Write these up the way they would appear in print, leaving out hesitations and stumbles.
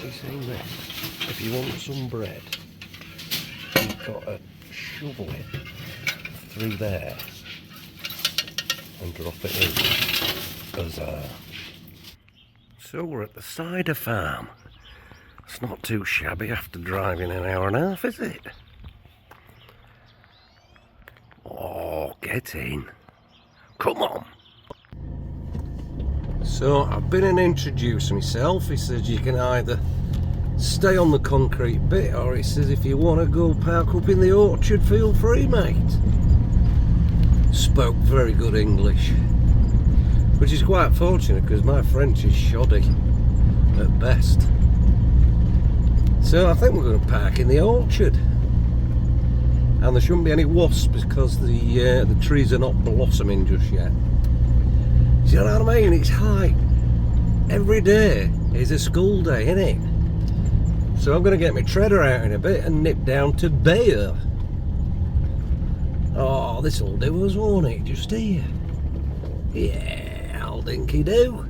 you seen this? If you want some bread, you've got to shovel it through there and drop it in. Huzzah. So we're at the cider farm. It's not too shabby after driving an hour and a half, is it? Oh, get in. Come on. So I've been and introduced myself. He says you can either stay on the concrete bit, or he says if you want to go park up in the orchard, feel free, mate. Spoke very good English, which is quite fortunate because my French is shoddy at best. So I think we're going to park in the orchard, and there shouldn't be any wasps because the trees are not blossoming just yet. Do you know what I mean? It's like every day is a school day, isn't it? So I'm going to get my treader out in a bit and nip down to Bayeux. Oh, this'll do us, won't it? Just here. Yeah, I'll dinky do.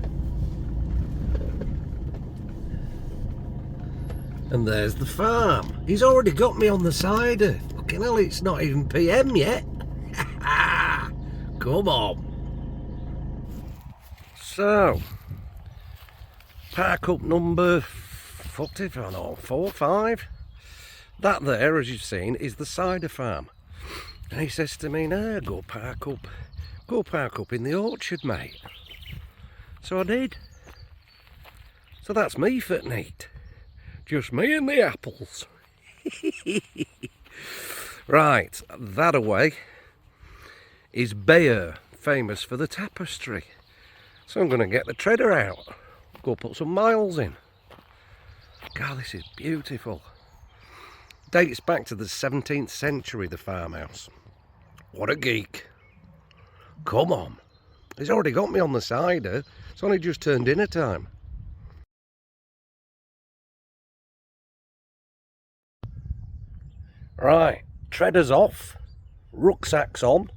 And there's the farm. He's already got me on the cider. Fucking hell, it's not even PM yet. Come on. So, park up number 40, I don't know, 4, 5. That there, as you've seen, is the cider farm. And he says to me, "No, go park up in the orchard, mate." So I did. So that's me for neat. Just me and the apples. Right, that away is Bayeux, famous for the tapestry. So I'm going to get the treader out, go put some miles in. God, this is beautiful. Dates back to the 17th century, the farmhouse. What a geek. Come on. He's already got me on the cider. It's only just turned dinner time. Right, treader's off, rucksack's on,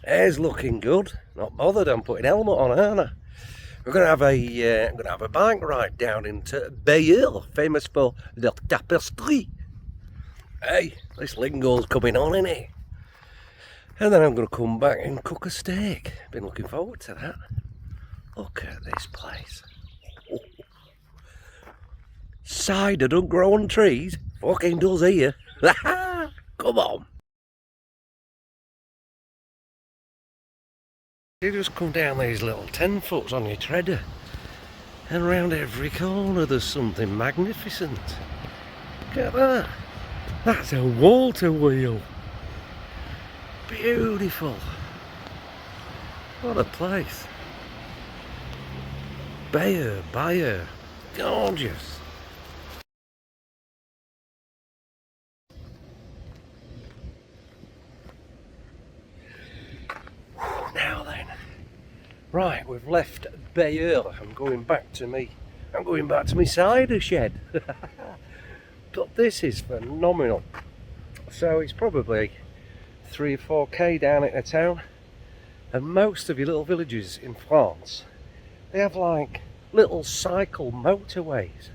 hair's looking good. Not bothered, I'm putting helmet on, aren't I? We're gonna have a bike ride down into Bayeux, famous for the tapestry. Hey, this lingo's coming on, isn't it? And then I'm gonna come back and cook a steak. Been looking forward to that. Look at this place. Oh. Cider don't grow on trees. Fucking does here. Come on. You just come down these little 10-foots on your treader, and round every corner there's something magnificent. Look at that. That's a water wheel. Beautiful. What a place. Bayeux. Gorgeous. Now then, right, we've left Bayeux. I'm going back to me cider shed. But this is phenomenal. So it's probably 3 or 4k down in the town, and most of your little villages in France, they have like little cycle motorways.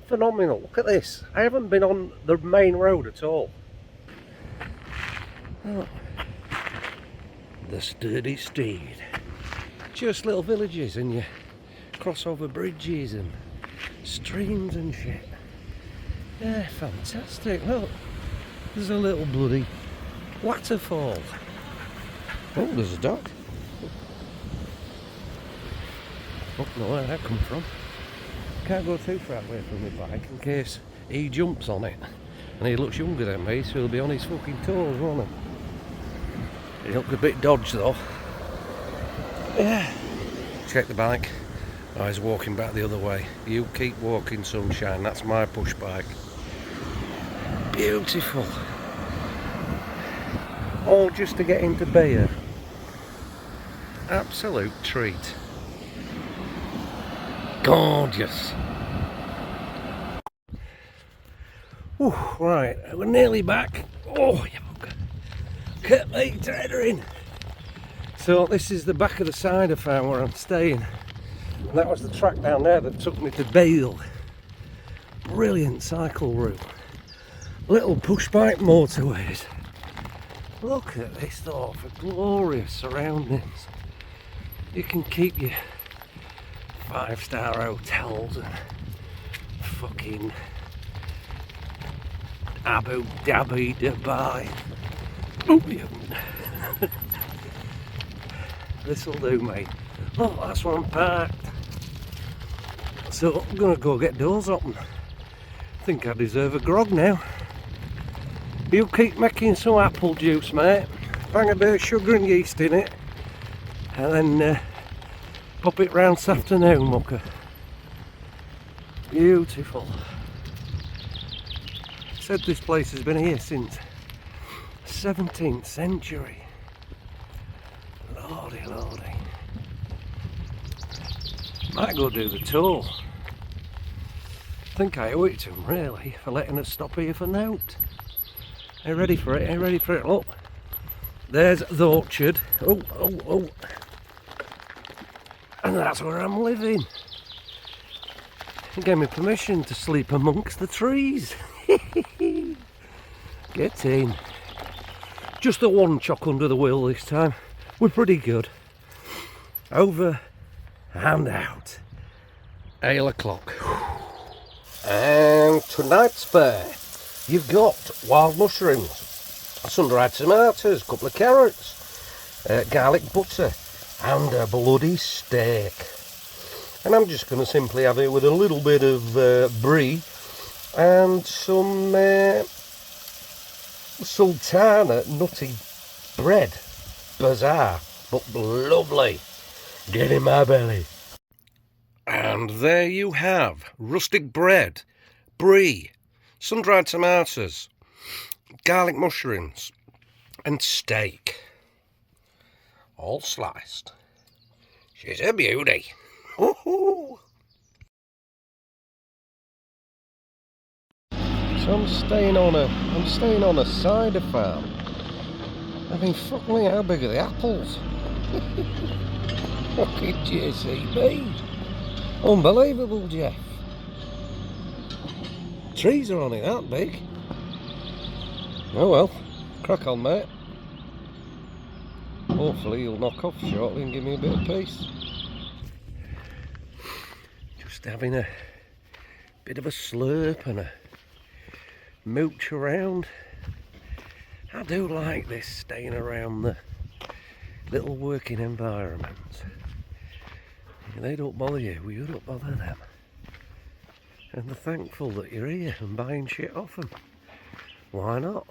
Phenomenal. Look at this. I haven't been on the main road at all. Oh. The sturdy steed. Just little villages, and you cross over bridges and streams and shit. Yeah, fantastic. Look, there's a little bloody waterfall. Oh, there's a dog. Oh, no, where that come from? Can't go too far away from my bike in case he jumps on it. And he looks younger than me, so he'll be on his fucking toes, won't he? He looked a bit dodged though. Yeah. Check the bike. Oh, he's walking back the other way. You keep walking, sunshine. That's my push bike. Beautiful. All just to get into Bayeux. Absolute treat. Gorgeous. Ooh, right, we're nearly back. Oh, you bugger. Get me tethering. So this is the back of the cider farm where I'm staying. And that was the track down there that took me to Bayeux. brilliant cycle route. Little push bike motorways. Look at this though, for glorious surroundings. You can keep your 5-star hotels and fucking Abu Dhabi, Dubai. Oh, yeah. This'll do, mate. Oh, that's where I'm parked. So I'm gonna go get doors open. I think I deserve a grog now. You keep making some apple juice, mate. Bang a bit of sugar and yeast in it, and then pop it round this afternoon, mucker. Beautiful. Said this place has been here since 17th century. Lordy, lordy. Might go do the tour. I think I owe it to them, really, for letting us stop here for note. Are you ready for it? Are you ready for it? Look, there's the orchard. Oh, oh, oh. And that's where I'm living. They gave me permission to sleep amongst the trees. Get in. Just the one chock under the wheel this time. We're pretty good. Over and out. 8 o'clock. And tonight's fare, you've got wild mushrooms, sun-dried tomatoes, a couple of carrots, garlic butter, and a bloody steak. And I'm just going to simply have it with a little bit of brie and some sultana nutty bread. Bizarre, but lovely. Get in my belly. And there you have rustic bread, brie, sun-dried tomatoes, garlic mushrooms, and steak. All sliced. She's a beauty. Woohoo! So I'm staying on a cider farm. I mean, fuck me, how big are the apples? Fucking JCB. Unbelievable, Jeff. Trees are only that big. Oh well, crack on, mate. Hopefully you'll knock off shortly and give me a bit of peace. Just having a bit of a slurp and a mooch around. I do like this, staying around the little working environments. They don't bother you, well, you don't bother them. And they're thankful that you're here and buying shit off them. Why not?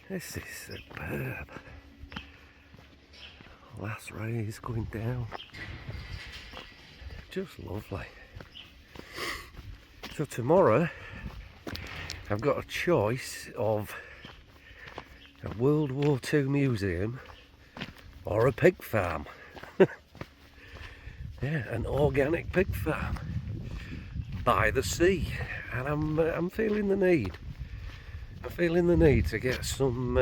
This is superb. Last rays going down. Just lovely. So tomorrow I've got a choice of a World War II museum or a pig farm. Yeah, an organic pig farm by the sea, and I'm feeling the need. I'm feeling the need to get some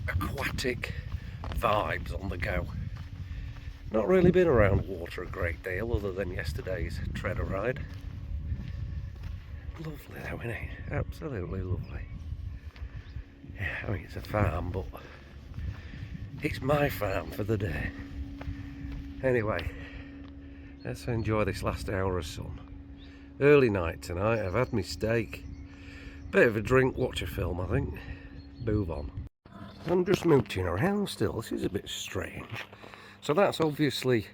aquatic vibes on the go. Not really been around water a great deal, other than yesterday's treader ride. Lovely though, isn't it? Absolutely lovely. Yeah, I mean it's a farm, but it's my farm for the day. Anyway, let's enjoy this last hour of sun. Early night tonight, I've had my steak. Bit of a drink, watch a film I think. Move on. I'm just mooching around still, this is a bit strange. So that's obviously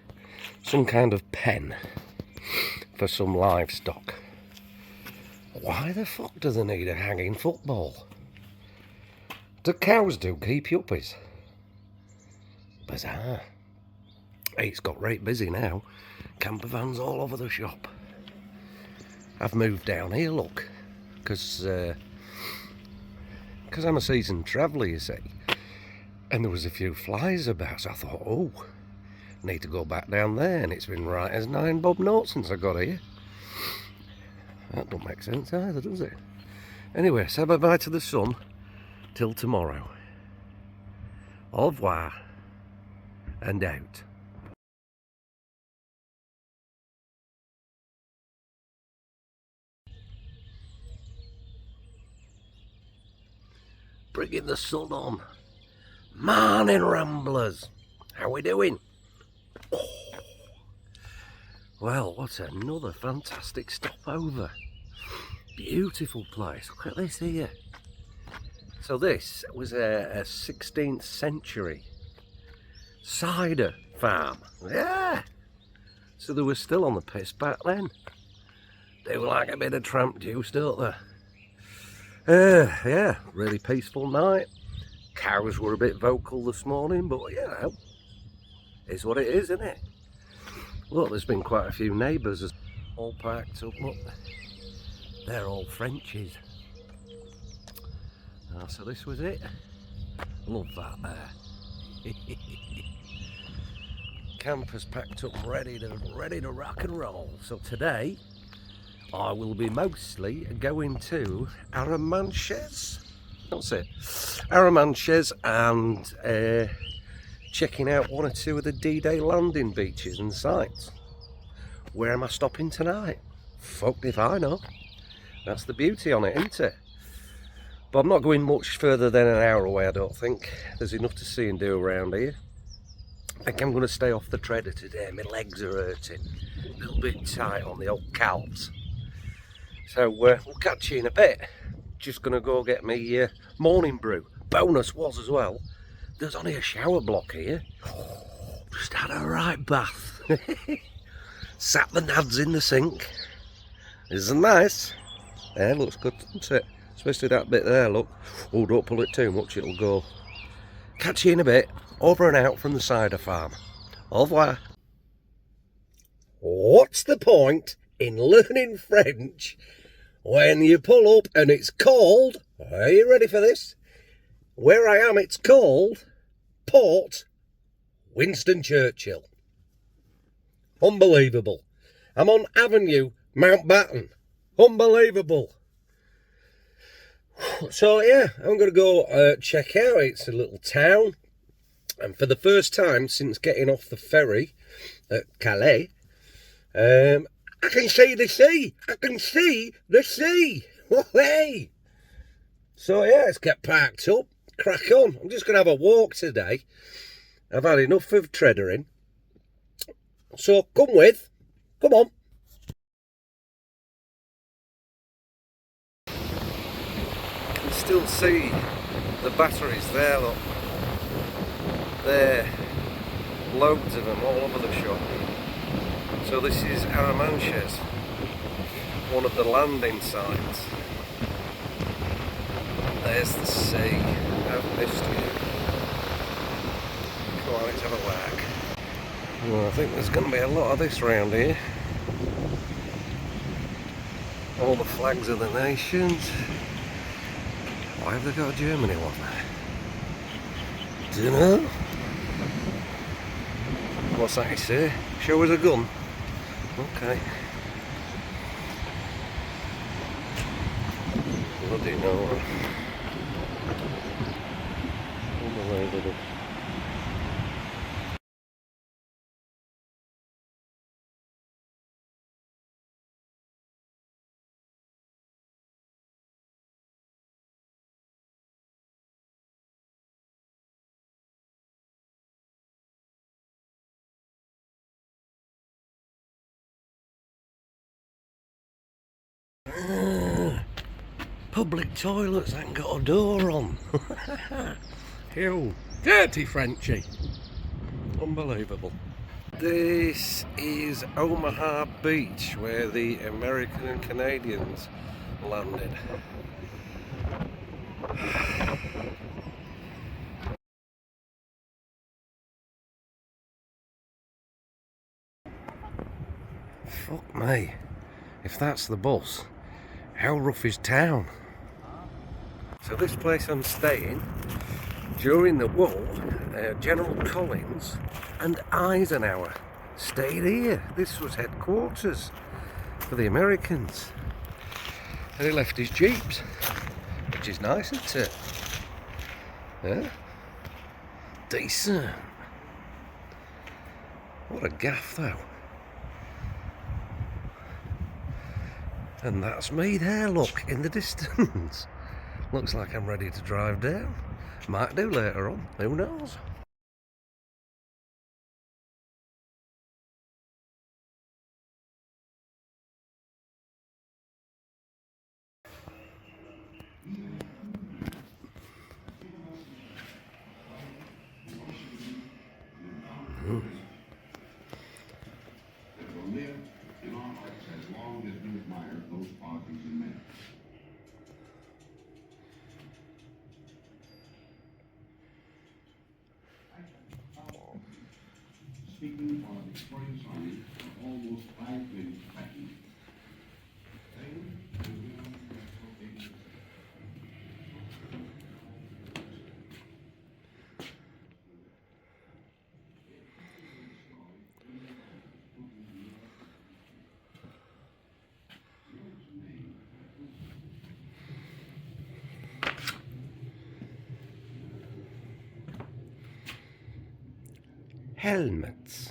some kind of pen for some livestock. Why the fuck do they need a hanging football? Do cows do keep yuppies? Bizarre. It's got right busy now. Camper vans all over the shop. I've moved down here, look, because I'm a seasoned traveller, you see. And there was a few flies about, so I thought, oh, need to go back down there, and it's been right as 9 bob notes since I got here. That don't make sense either, does it? Anyway, say bye-bye to the sun till tomorrow. Au revoir and out. bringing the sun on. Morning, ramblers. How we doing? Oh. Well, what another fantastic stopover. Beautiful place. Look at this here. So this was a 16th century cider farm. Yeah. So they were still on the piss back then. They were like a bit of tramp juice, don't they? Yeah, really peaceful night. Cows were a bit vocal this morning, but you know, it's what it is, isn't it? Look, there's been quite a few neighbours all parked up. Look, they're all Frenchies. So this was it. Love that there. Campers packed up, ready to rock and roll. So today, I will be mostly going to Arromanches. That's it. Arromanches, and checking out one or two of the D-Day landing beaches and sites. Where am I stopping tonight? Fucked if I know. That's the beauty on it, isn't it? But I'm not going much further than an hour away, I don't think. There's enough to see and do around here. I think I'm going to stay off the treader today. My legs are hurting. A little bit tight on the old calves. So we'll catch you in a bit. Just going to go get me morning brew. Bonus was as well, there's only a shower block here. Just had a right bath. Sat the nads in the sink. Isn't nice? Yeah, looks good, doesn't it? Especially that bit there, look. Oh, don't pull it too much, it'll go. Catch you in a bit. Over and out from the cider farm. Au revoir. What's the point in learning French when you pull up and it's called, are you ready for this? Where I am, it's called Port Winston Churchill. Unbelievable. I'm on Avenue Mountbatten. Unbelievable. So yeah, I'm going to go check out. It's a little town, and for the first time since getting off the ferry at Calais, I can see the sea. I can see the sea. Hey! So yeah, let's get parked up, crack on. I'm just going to have a walk today. I've had enough of treadering. So come on. Still see the batteries there, look. There, loads of them all over the shop. So this is Arromanches, one of the landing sites. There's the sea. I've missed you. Come on, let's have a whack. Well, I think there's going to be a lot of this round here. All the flags of the nations. Why have they got a Germany one there? Dunno. What's that you say? Show us a gun? Okay. Bloody no. Unbelievable. Public toilets ain't got a door on. Ew, dirty Frenchie. Unbelievable. This is Omaha Beach, where the American and Canadians landed. Fuck me. If that's the bus, how rough is town? So this place I'm staying, during the war, General Collins and Eisenhower stayed here. This was headquarters for the Americans. And he left his jeeps, which is nice, isn't it? Yeah? Decent. What a gaff though. And that's me there, look, in the distance. Looks like I'm ready to drive down. Might do later on, who knows? Speaking of Victorian Army, almost 5 minutes fighting. Helmets.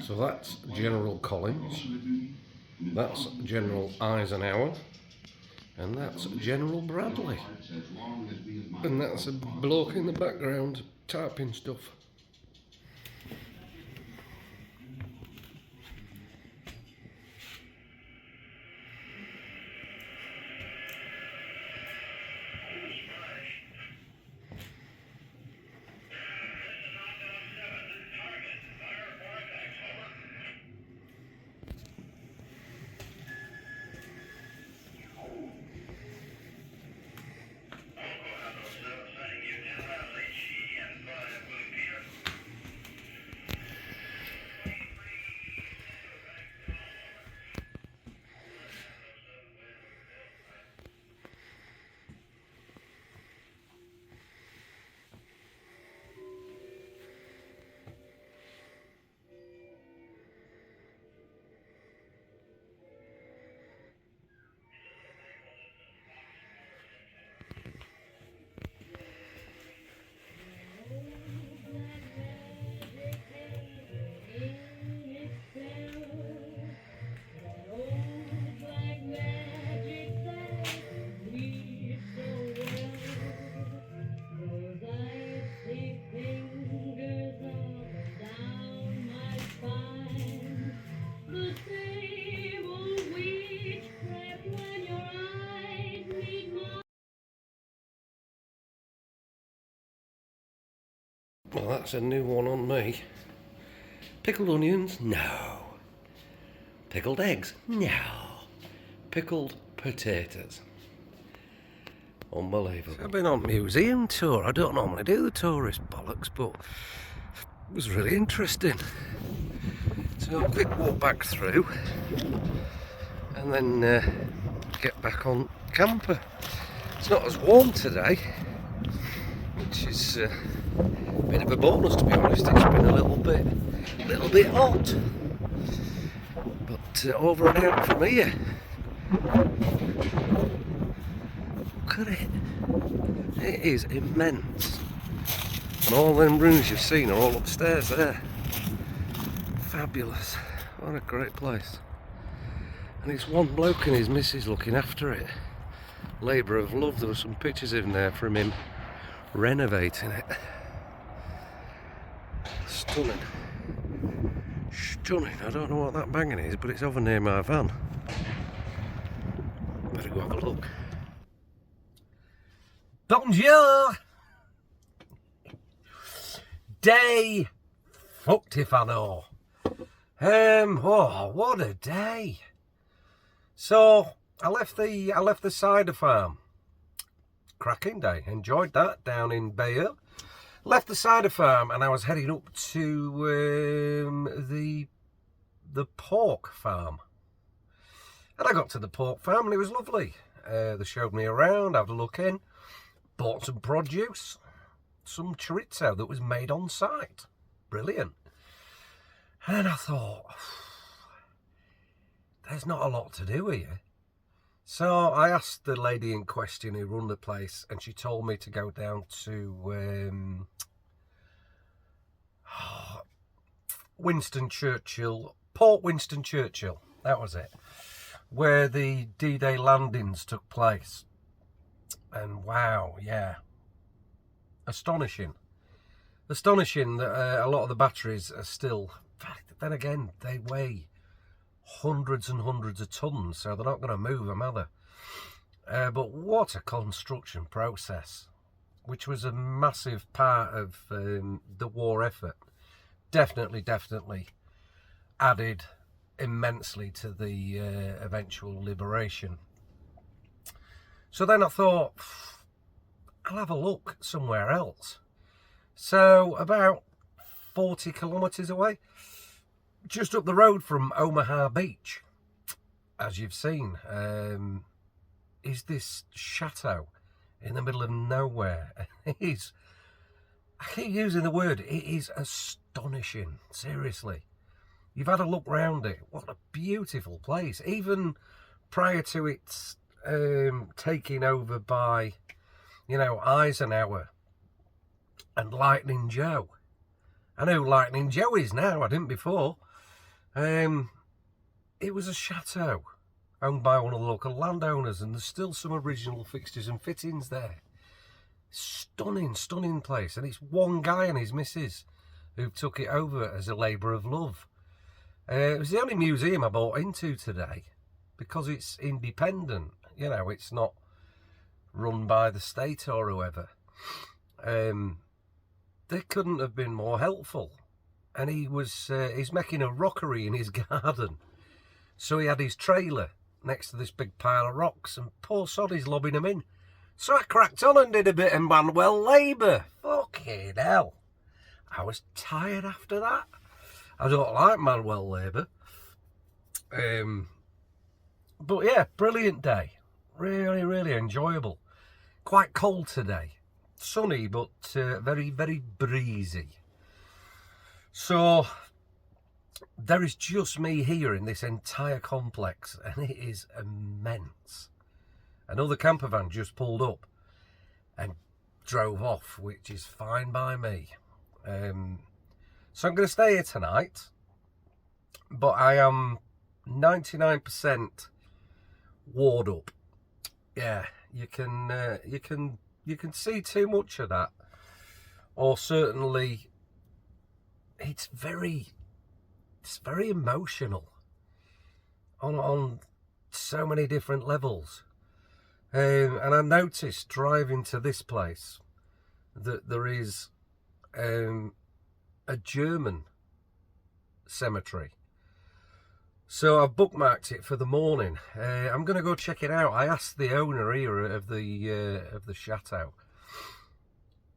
So that's General Collins, that's General Eisenhower, and that's General Bradley. And that's a bloke in the background typing stuff. Well, that's a new one on me. Pickled onions? No. Pickled eggs? No. Pickled potatoes. Unbelievable. I've been on museum tour. I don't normally do the tourist bollocks, but it was really interesting. So a quick walk back through and then get back on camper. It's not as warm today, which is a bit of a bonus, to be honest. It's been a little bit hot, but over and out from here. Look at it. It is immense, and all them rooms you've seen are all upstairs there. Fabulous. What a great place. And it's one bloke and his missus looking after it. Labour of love. There were some pictures in there from him renovating it. Stunning. Stunning. I don't know what that banging is, but it's over near my van. Better go have a look. Bonjour! Day fucked if I know. Oh, what a day. So I left the cider farm. Cracking day. Enjoyed that down in Bayeux. Left the cider farm and I was heading up to the pork farm. And I got to the pork farm and it was lovely. They showed me around, had a look in, bought some produce, some chorizo that was made on site. Brilliant. And I thought, there's not a lot to do here. So I asked the lady in question who run the place, and she told me to go down to Winston Churchill, Port Winston Churchill, that was it, where the D-Day landings took place. And wow, yeah, astonishing. Astonishing that a lot of the batteries are still, then again, they weigh hundreds and hundreds of tons, so they're not going to move them, are they? But what a construction process, which was a massive part of the war effort. Definitely added immensely to the eventual liberation. So then I thought, I'll have a look somewhere else. So about 40 kilometres away, just up the road from Omaha Beach, as you've seen, is this chateau in the middle of nowhere. It is, I keep using the word, it is astonishing, seriously. You've had a look round it. What a beautiful place. Even prior to its taking over by, you know, Eisenhower and Lightning Joe. I know who Lightning Joe is now, I didn't before. It was a chateau owned by one of the local landowners, and there's still some original fixtures and fittings there. Stunning place, and it's one guy and his missus who took it over as a labour of love. It was the only museum I bought into today because it's independent. You know, it's not run by the state or whoever. They couldn't have been more helpful. And he's making a rockery in his garden. So he had his trailer next to this big pile of rocks, and poor sod, he's lobbing them in. So I cracked on and did a bit of manual labour. Fucking hell. I was tired after that. I don't like manual labour. But yeah, brilliant day. Really enjoyable. Quite cold today. Sunny, but very breezy. So there is just me here in this entire complex, and it is immense. Another camper van just pulled up and drove off, which is fine by me. So I'm going to stay here tonight, but I am 99% ward up. Yeah, you can see too much of that, or certainly it's very emotional on so many different levels. And I noticed driving to this place that there is a German cemetery. So I've bookmarked it for the morning. I'm going to go check it out. I asked the owner here of the chateau.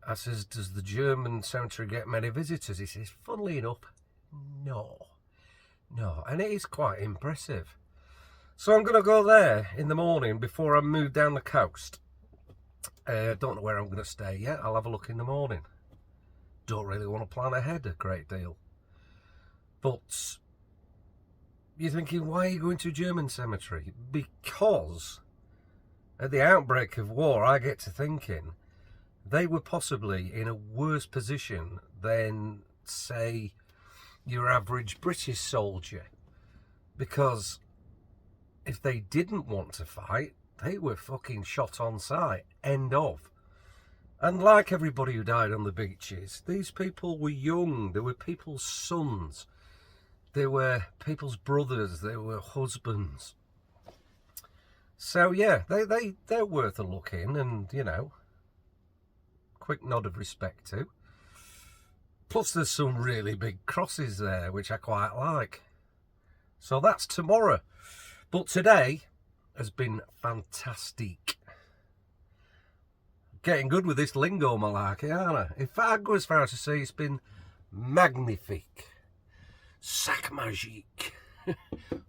I says, does the German cemetery get many visitors? He says, funnily enough, no. And it is quite impressive. So I'm going to go there in the morning before I move down the coast. Don't know where I'm going to stay yet. I'll have a look in the morning. Don't really want to plan ahead a great deal. But you're thinking, why are you going to a German cemetery? Because at the outbreak of war, I get to thinking they were possibly in a worse position than, say, your average British soldier. Because if they didn't want to fight, they were fucking shot on sight. End of. And like everybody who died on the beaches, these people were young. They were people's sons. They were people's brothers. They were husbands. So yeah, they're worth a look in, and you know, quick nod of respect to. Plus there's some really big crosses there, which I quite like. So that's tomorrow. But today has been fantastic. Getting good with this lingo, malarkey, aren't I? In fact, I'd go as far as to say it's been magnifique. Sac magique.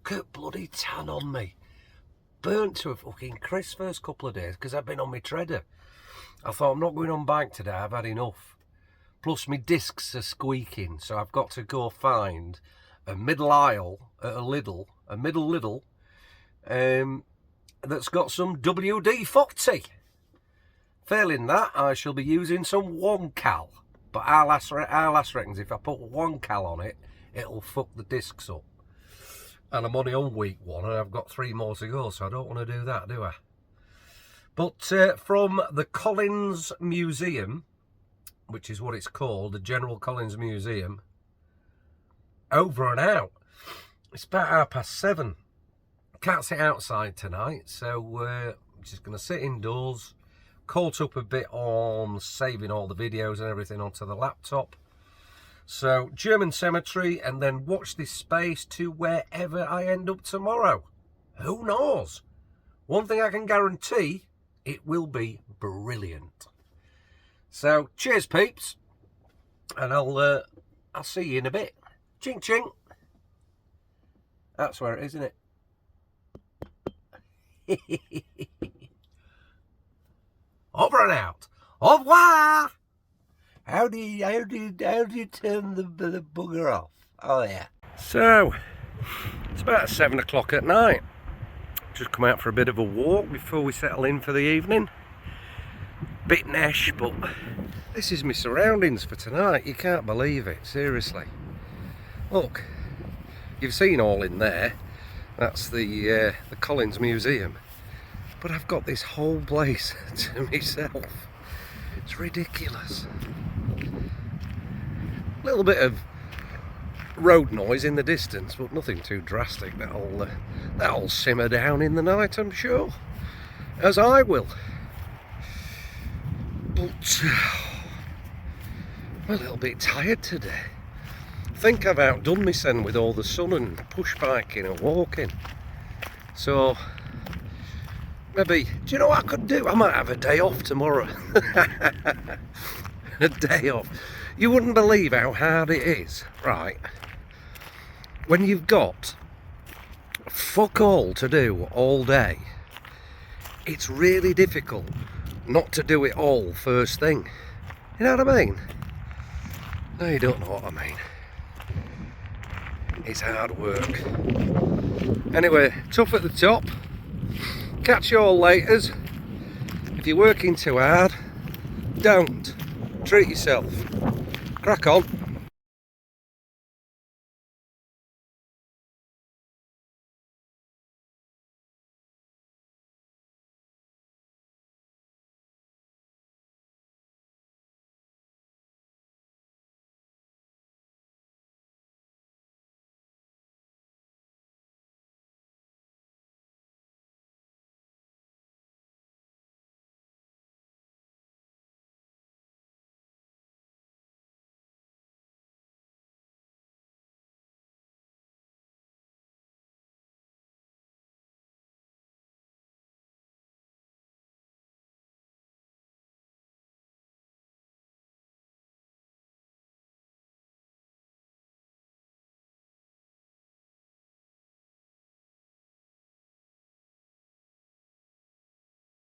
Get bloody tan on me. Burnt to a fucking crisp first couple of days because I've been on my treader. I thought, I'm not going on bike today, I've had enough. Plus my discs are squeaking, so I've got to go find a middle aisle at a middle Lidl, that's got some WD-40. Failing that, I shall be using some 1-cal. But our lass reckons if I put 1-cal on it, it'll fuck the discs up. And I'm only on week 1 and I've got 3 more to go, so I don't want to do that, do I? But from the Collins Museum, which is what it's called, the General Collins Museum, over and out. It's about 7:30. Can't sit outside tonight, so I'm just going to sit indoors. Caught up a bit on saving all the videos and everything onto the laptop. So German Cemetery, and then watch this space to wherever I end up tomorrow. Who knows? One thing I can guarantee, it will be brilliant. So cheers peeps, and I'll see you in a bit. Ching ching. That's where it is, isn't it? Over and out. Au revoir. How do you turn the bugger off? Oh yeah. So it's about 7 o'clock at night. Just come out for a bit of a walk before we settle in for the evening. Bit nesh, but this is my surroundings for tonight. You can't believe it, seriously. Look, you've seen all in there. That's the Collins Museum. But I've got this whole place to myself. It's ridiculous. A little bit of road noise in the distance, but nothing too drastic. That'll simmer down in the night, I'm sure, as I will. But I'm a little bit tired today. I think I've outdone myself with all the sun and push biking and walking. So maybe, do you know what I could do? I might have a day off tomorrow. A day off. You wouldn't believe how hard it is, right? When you've got fuck all to do all day, it's really difficult not to do it all first thing. You know what I mean? No, you don't know what I mean. It's hard work. Anyway, tough at the top. Catch you all laters. If you're working too hard, don't. Treat yourself. Crack on.